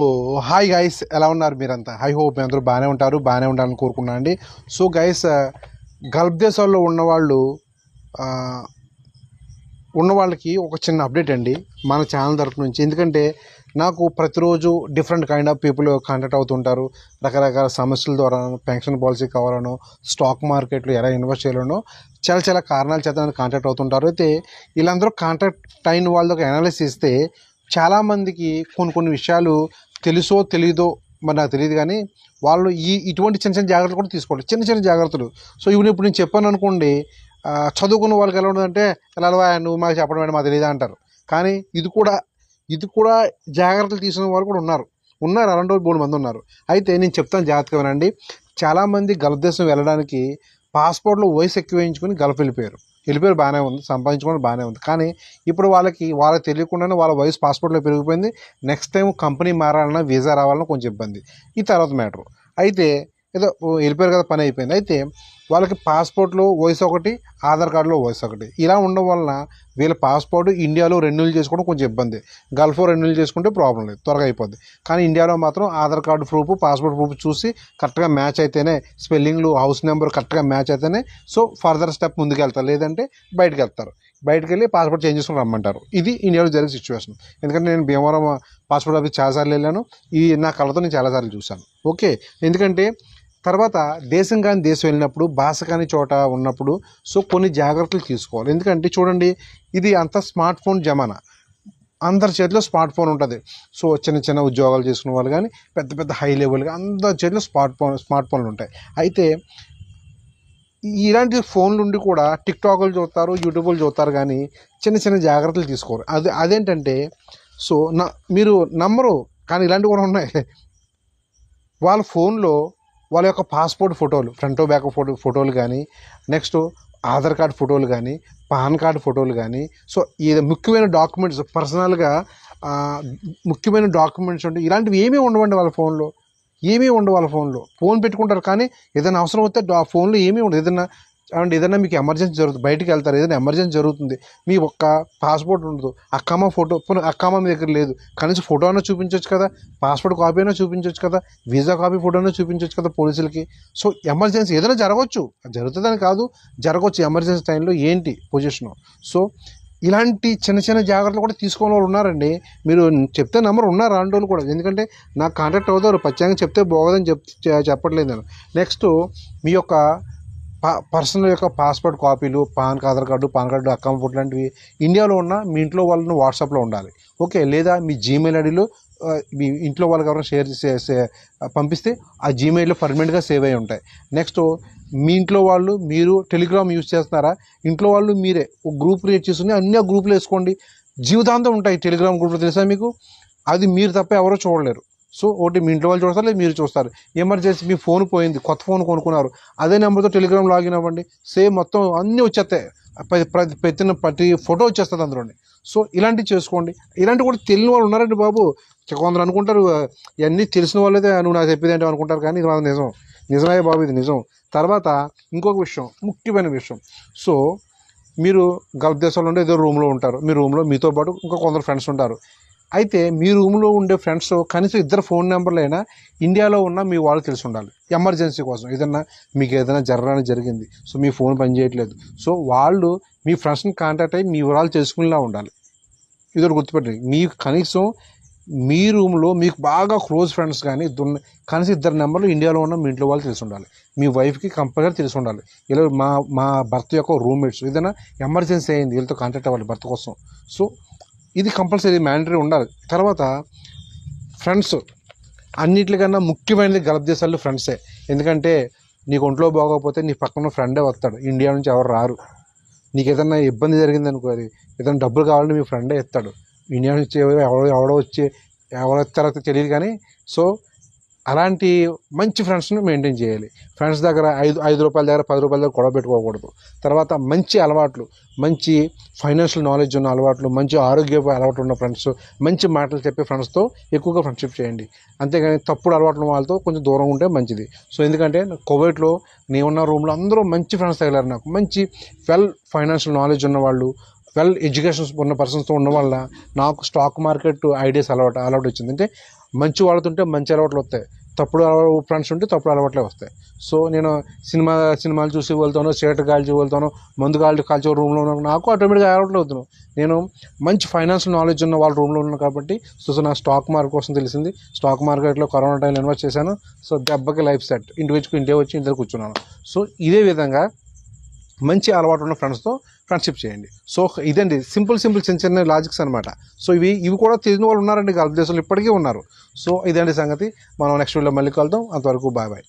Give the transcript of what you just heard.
ఓ hi guys, ఎలా ఉన్నారు మీరంతా? ఐ హోప్ మీ అందరూ బాగానే ఉంటారు, బాగానే ఉండాలని కోరుకున్నాను అండి. సో గైస్, గల్ఫ్ దేశాల్లో ఉన్న వాళ్ళకి ఒక చిన్న అప్డేట్ అండి మన ఛానల్ తరఫు నుంచి. ఎందుకంటే నాకు ప్రతిరోజు different kind of people contact అవుతుంటారు. రకరకాల సమస్యల ద్వారా పెన్షన్ పాలసీ కావాలనో, స్టాక్ మార్కెట్లో ఎలా ఇన్వెస్ట్ చేయాలనో చాలా చాలా కారణాల చేత నన్ను కాంటాక్ట్ అవుతుంటారు. అయితే వీళ్ళందరూ కాంటాక్ట్ అయిన వాళ్ళకి అనాలిసిస్ ఇస్తే చాలామందికి కొన్ని విషయాలు తెలుసో తెలీదో మరి నాకు తెలియదు, కానీ వాళ్ళు ఇటువంటి చిన్న చిన్న జాగ్రత్తలు కూడా తీసుకోవాలి, చిన్న చిన్న జాగ్రత్తలు. సో ఇప్పుడు నేను చెప్పాను అనుకోండి, చదువుకున్న వాళ్ళకి ఎలా ఉంటుందంటే, ఎలా నువ్వు మాకు చెప్పడం ఏంటి, మాకు తెలియదా అంటారు. కానీ ఇది కూడా జాగ్రత్తలు తీసుకునే వాళ్ళు కూడా ఉన్నారు అలాంటి వాళ్ళు 3 మంది ఉన్నారు. అయితే నేను చెప్తాను, జాగ్రత్తగా వినండి. చాలామంది గల్ఫ్ దేశం వెళ్ళడానికి పాస్పోర్ట్లో వయసు ఎక్కువ వేయించుకొని గల్ఫ్ వెళ్ళిపోయారు. బాగానే ఉంది, సంపాదించుకోవడం బాగానే ఉంది. కానీ ఇప్పుడు వాళ్ళకి తెలియకుండానే వాళ్ళ వయసు పాస్పోర్ట్లో పెరిగిపోయింది. నెక్స్ట్ టైం కంపెనీ మారాలన్నా, వీసా రావాలన్నా కొంచెం ఇబ్బంది. ఈ తర్వాత మ్యాటరు. అయితే ఏదో వెళ్ళిపోయారు కదా, పని అయిపోయింది. అయితే వాళ్ళకి పాస్పోర్ట్లో వయసు ఒకటి, ఆధార్ కార్డులో వయసు ఒకటి. ఇలా ఉండడం వలన వీళ్ళ పాస్పోర్ట్ ఇండియాలో రెన్యూల్ చేసుకోవడం కొంచెం ఇబ్బంది. గల్ఫ్లో రెన్యూల్ చేసుకుంటే ప్రాబ్లం లేదు, త్వరగా అయిపోద్ది. కానీ ఇండియాలో మాత్రం Aadhaar card proof, passport proof చూసి కరెక్ట్గా మ్యాచ్ అయితేనే, స్పెల్లింగ్లు, హౌస్ నెంబర్ కరెక్ట్గా మ్యాచ్ అయితేనే సో ఫర్దర్ స్టెప్ ముందుకు వెళ్తారు. లేదంటే బయటకు వెళ్తారు. బయటకు వెళ్ళి పాస్పోర్ట్ చేంజ్ చేసుకుని రమ్మంటారు. ఇది ఇండియాలో జరిగే సిచ్యువేషన్. ఎందుకంటే నేను భీమవరం పాస్పోర్ట్ ఆఫీస్ చాలాసార్లు వెళ్ళాను. నా కళ్ళతో నేను చాలాసార్లు చూశాను. ఓకే, ఎందుకంటే తర్వాత దేశం కానీ దేశం వెళ్ళినప్పుడు, భాష కాని చోట ఉన్నప్పుడు సో కొన్ని జాగ్రత్తలు తీసుకోవాలి. ఎందుకంటే చూడండి, ఇది అంత స్మార్ట్ ఫోన్ జమానా. అందరి చేతిలో స్మార్ట్ ఫోన్ ఉంటుంది. సో చిన్న చిన్న ఉద్యోగాలు చేసుకునే వాళ్ళు కానీ, పెద్ద పెద్ద హై లెవెల్గా అందరి చేతిలో స్మార్ట్ ఫోన్లు ఉంటాయి. అయితే ఇలాంటి ఫోన్లు ఉండి కూడా టిక్టాక్లు చూస్తారు, యూట్యూబ్లు చూస్తారు, కానీ చిన్న చిన్న జాగ్రత్తలు తీసుకోరు. అదేంటంటే సో మీరు నమ్మరు, కానీ ఇలాంటివి కూడా ఉన్నాయి. వాళ్ళ ఫోన్లో వాళ్ళ యొక్క పాస్పోర్ట్ ఫోటోలు, ఫ్రంట్ బ్యాక్ ఫోటోలు కానీ, నెక్స్ట్ ఆధార్ కార్డ్ ఫోటోలు కానీ, పాన్ కార్డ్ ఫోటోలు కానీ, సో ఇది ముఖ్యమైన డాక్యుమెంట్స్, పర్సనల్గా ముఖ్యమైన డాక్యుమెంట్స్ ఉంటాయి. ఇలాంటివి ఏమీ ఉండవండి వాళ్ళ ఫోన్లో. ఫోన్ పెట్టుకుంటారు, కానీ ఏదైనా అవసరం వస్తే ఆ ఫోన్లో ఏమీ ఉండదు. ఏదైనా మీకు ఎమర్జెన్సీ జరుగుతుంది, బయటికి వెళ్తారు, ఏదైనా ఎమర్జెన్సీ జరుగుతుంది, మీ ఒక్క పాస్పోర్ట్ ఉండదు, అక్కమ్మ ఫోటో, అక్కమ్మ మీ దగ్గర లేదు, కనీసం ఫోటో అయినా చూపించవచ్చు కదా, పాస్పోర్ట్ కాపీ అయినా చూపించవచ్చు కదా, వీసా కాపీ ఫోటో అయినా చూపించవచ్చు కదా పోలీసులకి. సో ఎమర్జెన్సీ ఏదైనా జరగవచ్చు, జరుగుతుందని కాదు, జరగవచ్చు. ఎమర్జెన్సీ టైంలో ఏంటి పొజిషను. సో ఇలాంటి చిన్న చిన్న జాగ్రత్తలు కూడా తీసుకోని వాళ్ళు ఉన్నారండి. మీరు చెప్తే నెంబర్ ఉన్నారు అలాంటి వాళ్ళు కూడా. ఎందుకంటే నాకు కాంటాక్ట్ అవుతారు, ప్రత్యేకంగా చెప్తే బాగోదని చెప్పట్లేదు నేను. నెక్స్ట్ మీ యొక్క పర్సనల్ యొక్క పాస్పోర్ట్ కాపీలు, ఆధార్ కార్డు, అకౌంట్ ఫోటో లాంటివి ఇండియాలో ఉన్న మీ ఇంట్లో వాళ్ళని వాట్సాప్లో ఉండాలి. ఓకే, లేదా మీ జీమెయిల్ ఐడిలో మీ ఇంట్లో వాళ్ళకి ఎవరైనా షేర్ పంపిస్తే ఆ జీమెయిల్లో పర్మనెంట్గా సేవ్ అయి ఉంటాయి. నెక్స్ట్ మీ ఇంట్లో వాళ్ళు, మీరు టెలిగ్రామ్ యూజ్ చేస్తున్నారా, ఇంట్లో వాళ్ళు మీరే ఒక గ్రూప్ క్రియేట్ చేసుకుని అన్ని ఆ గ్రూప్లో వేసుకోండి. జీవితాంతం ఉంటాయి టెలిగ్రామ్ గ్రూప్లో, తెలుసా మీకు? అది మీరు తప్ప ఎవరో చూడలేరు. సో ఒకటి మీ ఇంట్లో వాళ్ళు చూస్తారు, లేదా మీరు చూస్తారు. ఎమర్జెన్సీ మీ ఫోన్ పోయింది, కొత్త ఫోన్ కొనుక్కున్నారు, అదే నెంబర్తో టెలిగ్రామ్ లాగిన్ అవ్వండి, సేమ్ మొత్తం అన్నీ వచ్చేస్తాయి. ప్రతి ఫోటో వచ్చేస్తుంది అందులోని. సో ఇలాంటివి చేసుకోండి. ఇలాంటివి కూడా తెలియని వాళ్ళు ఉన్నారండి బాబు. కొందరు అనుకుంటారు ఇవన్నీ తెలిసిన వాళ్ళైతే నువ్వు నాకు చెప్పేది ఏంటో అనుకుంటారు, కానీ ఇది మాత్రం నిజమే బాబు, ఇది నిజం. తర్వాత ఇంకొక విషయం, ముఖ్యమైన విషయం. సో మీరు గల్ఫ్ దేశంలో ఉండే ఏదో రూమ్లో ఉంటారు. మీ రూమ్లో మీతో పాటు ఇంకా కొందరు ఫ్రెండ్స్ ఉంటారు. అయితే మీ రూమ్లో ఉండే ఫ్రెండ్స్ కనీసం 2 ఫోన్ నెంబర్లైనా ఇండియాలో ఉన్న మీ వాళ్ళు తెలిసి ఉండాలి. ఎమర్జెన్సీ కోసం మీకు ఏదైనా జరిగింది, సో మీ ఫోన్ పనిచేయట్లేదు, సో వాళ్ళు మీ ఫ్రెండ్స్ని కాంటాక్ట్ అయ్యి మీ వివరాలు తెలుసుకునేలా ఉండాలి. ఇది గుర్తుపెట్టండి. మీకు కనీసం మీ రూమ్లో మీకు బాగా క్లోజ్ ఫ్రెండ్స్ కానీ కనీసం 2 నెంబర్లు ఇండియాలో ఉన్న మీ ఇంట్లో వాళ్ళు తెలిసి ఉండాలి. మీ వైఫ్కి కంపల్సరీ తెలిసి ఉండాలి. ఇలా మా భర్త యొక్క రూమ్మేట్స్ ఏదైనా ఎమర్జెన్సీ అయింది, వీళ్ళతో కాంటాక్ట్ అవ్వాలి భర్త కోసం. సో ఇది కంపల్సరీ మ్యాండటరీ ఉండాలి. తర్వాత ఫ్రెండ్స్, అన్నిటికన్నా ముఖ్యమైనది గల్ఫ్ దేశాల్లో ఫ్రెండ్సే. ఎందుకంటే నీకు ఒంట్లో బాగోకపోతే నీ పక్కన ఫ్రెండే వస్తాడు, ఇండియా నుంచి ఎవరు రారు. నీకు ఏదైనా ఇబ్బంది జరిగింది అనుకో, ఏదైనా డబ్బులు కావాలంటే మీ ఫ్రెండే ఇస్తాడు. ఇండియా నుంచి ఎవడో ఇస్తారో తెలియదు, కానీ సో అలాంటి మంచి ఫ్రెండ్స్ని మెయింటైన్ చేయాలి. ఫ్రెండ్స్ దగ్గర 5 రూపాయల దగ్గర 10 రూపాయల దగ్గర గొడవ పెట్టుకోకూడదు. తర్వాత మంచి అలవాట్లు, మంచి ఫైనాన్షియల్ నాలెడ్జ్ ఉన్న అలవాట్లు, మంచి ఆరోగ్య అలవాట్లు ఉన్న ఫ్రెండ్స్, మంచి మాటలు చెప్పే ఫ్రెండ్స్తో ఎక్కువగా ఫ్రెండ్షిప్ చేయండి. అంతేగాని తప్పుడు అలవాట్లు ఉన్న వాళ్ళతో కొంచెం దూరం ఉంటే మంచిది. సో ఎందుకంటే కువైట్లో నేనున్న రూమ్లో అందరూ మంచి ఫ్రెండ్స్ తగిలారు నాకు. మంచి ఫైనాన్షియల్ నాలెడ్జ్ ఉన్నవాళ్ళు, వెల్ ఎడ్యుకేషన్ ఉన్న పర్సన్స్తో ఉండడం వల్ల నాకు స్టాక్ మార్కెట్ ఐడియాస్ అలవాటు వచ్చింది. అంటే మంచి వాళ్ళతుంటే మంచి అలవాట్లు వస్తాయి, తప్పుడు ఫ్రెండ్స్ ఉంటే తప్పుడు అలవాట్లే వస్తాయి. సో నేను సినిమాలు చూసి వెళ్తాను, సిగరెట్ కాల్చి వెళ్తాను, మందు కాల్చి రూమ్లో ఉన్నాను, నాకు ఆటోమేటిక్గా అలవాట్లు అవుతాను. నేను మంచి ఫైనాన్షియల్ నాలెడ్జ్ ఉన్న వాళ్ళ రూమ్లో ఉన్నాను కాబట్టి సో నా స్టాక్ మార్కెట్ కోసం తెలిసింది. స్టాక్ మార్కెట్లో కరోనా టైంలో ఇన్వెస్ట్ చేశాను. సో దెబ్బకి లైఫ్ సెట్, ఇంటికి వచ్చి ఇంట్లో కూర్చున్నాను. సో ఇదే విధంగా మంచి అలవాటు ఉన్న ఫ్రెండ్స్తో ఫ్రెండ్షిప్ చేయండి. సో ఇదండి సింపుల్ చిన్న చిన్న లాజిక్స్ అనమాట. సో ఇవి కూడా తెలియని వాళ్ళు ఉన్నారండి భారతదేశంలో, ఇప్పటికీ ఉన్నారు. సో ఇదండి సంగతి. మనం నెక్స్ట్ వీడియోలో మళ్ళీ కలుద్దాం. అంతవరకు బాయ్.